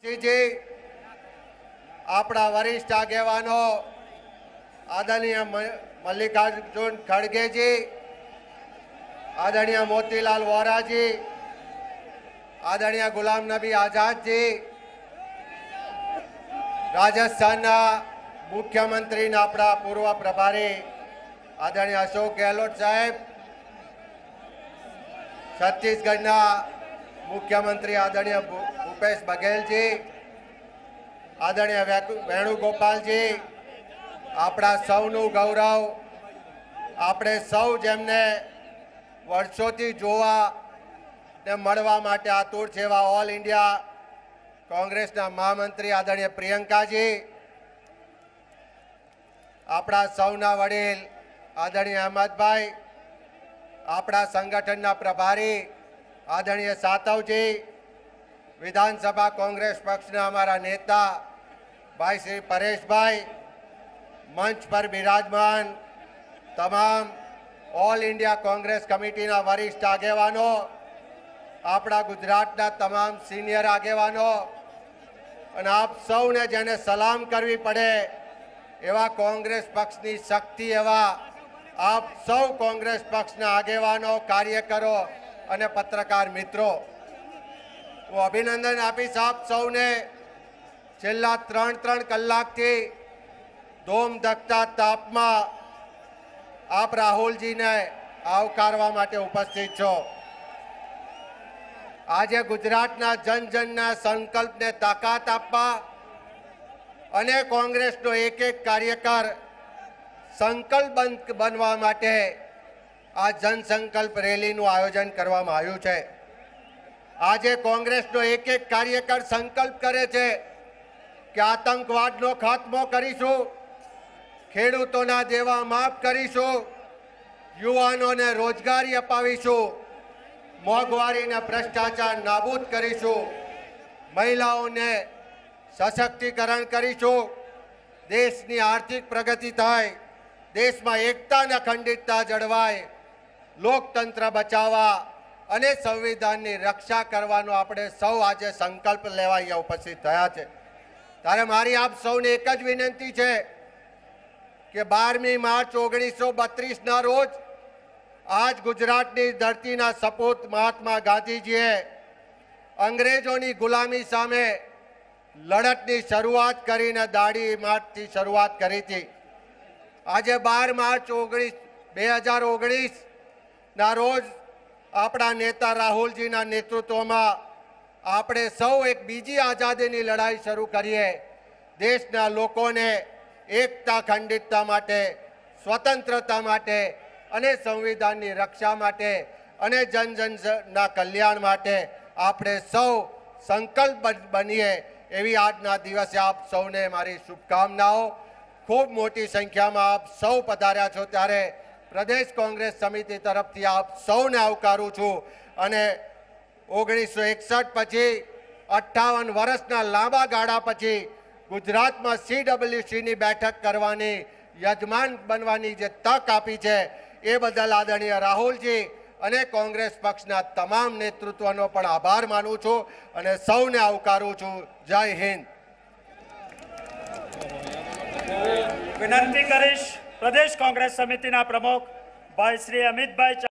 जी अपना वरिष्ठ आगेवानो आदरणीय मल्लिकार्जुन खड़गे जी, आदरणीय मोतीलाल वोरा जी, आदरणीय गुलाम नबी आजाद जी, राजस्थान मुख्यमंत्री अपना पूर्व प्रभारी आदरणीय अशोक गहलोत साहेब, छत्तीसगढ़ मुख्यमंत्री आदरणीय भूपेश बघेल जी, आदरणीय वेणुगोपाल जी, अपना सौनु गौरव, આપણે સૌ જેમને વર્ષોથી જોવા ને મળવા માટે આતુર છે એવા ઓલ ઇન્ડિયા કોંગ્રેસના મહામંત્રી આદરણીય પ્રિયંકાજી, આપણા સૌના વડીલ આદરણીય અહમદભાઈ, આપણા સંગઠનના પ્રભારી આદરણીય સાતવજી, વિધાનસભા કોંગ્રેસ પક્ષના અમારા નેતા ભાઈ શ્રી પરેશભાઈ, મંચ પર બિરાજમાન તમામ ઓલ ઇન્ડિયા કોંગ્રેસ કમિટીના વરિષ્ઠ આગેવાનો, આપણા ગુજરાતના તમામ સિનિયર આગેવાનો અને આપ સૌને જેને સલામ કરવી પડે એવા કોંગ્રેસ પક્ષની શક્તિ એવા આપ સૌ કોંગ્રેસ પક્ષના આગેવાનો, કાર્યકરો અને પત્રકાર મિત્રો, હું અભિનંદન આપીશ આપ સૌને છેલ્લા 3 કલાકથી ધોમ ધકતા તાપમાં आप राहुल जी ने आवकारवा माटे उपस्थित छो। आज गुजरातना जन जन ना संकल्प ने ताकत आपवा अने कांग्रेस नो एक एक कार्यकर संकल्प बनवा माटे आ जन संकल्प रैली नु आयोजन करवामां आव्युं छे। आज कांग्रेस नो एक एक कार्यकर संकल्प करे छे कि आतंकवाद नो खात्मो करीशुं, ખેડૂતોના દેવા માફ કરીશું, યુવાનોને રોજગારી અપાવીશું, મોંઘવારીને ભ્રષ્ટાચાર નાબૂદ કરીશું, મહિલાઓને સશક્તિકરણ કરીશું, દેશની આર્થિક પ્રગતિ થાય, દેશમાં એકતા અને અખંડિતતા જળવાય, લોકતંત્ર બચાવવા અને સંવિધાનની રક્ષા કરવાનો આપણે સૌ આજે સંકલ્પ લેવા અહીંયા ઉપસ્થિત થયા છે। ત્યારે મારી આપ સૌને એક જ વિનંતી છે कि 12 मार्च 1932 ना रोज आज गुजरात की धरती ना सपूत महात्मा गांधीजीए अंग्रेजों गुलामी सामे लड़त की शुरुआत करीने दाड़ी मार्च थी शुरुआत करी थी। आज 12 मार्च 2019 ना रोज अपना नेता राहुल जी ना नेतृत्व में आपणे सौ एक बीजी आजादी की लड़ाई शुरू करिए। देशना लोगों ने एकता खंडितता माटे, स्वतंत्रता माटे अने संविधान की रक्षा माटे अने जन जन ना कल्याण माटे आपणे सौ संकल्प बनीए एवी आजना दिवसे आप सौने मारी शुभकामनाओं। खूब मोटी संख्या में आप सौ पधार्या छो त्यारे प्रदेश कांग्रेस समिति तरफथी आप सौने आवकारूं छुं अने 1961 पछी 58 वर्षना लांबा गाळा पछी गुजरात में CWC नी बैठक करवानी यजमान बनवानी जे तक आपी छे ए बदल आदरणीय राहुल जी अने कांग्रेस पक्षना तमाम नेतृत्वनो पण आभार मानु छुं अने सौने आवकारूं छुं। जय हिंद। विनंती करीश प्रदेश कांग्रेस समितिना प्रमुख भाई श्री अमित भाई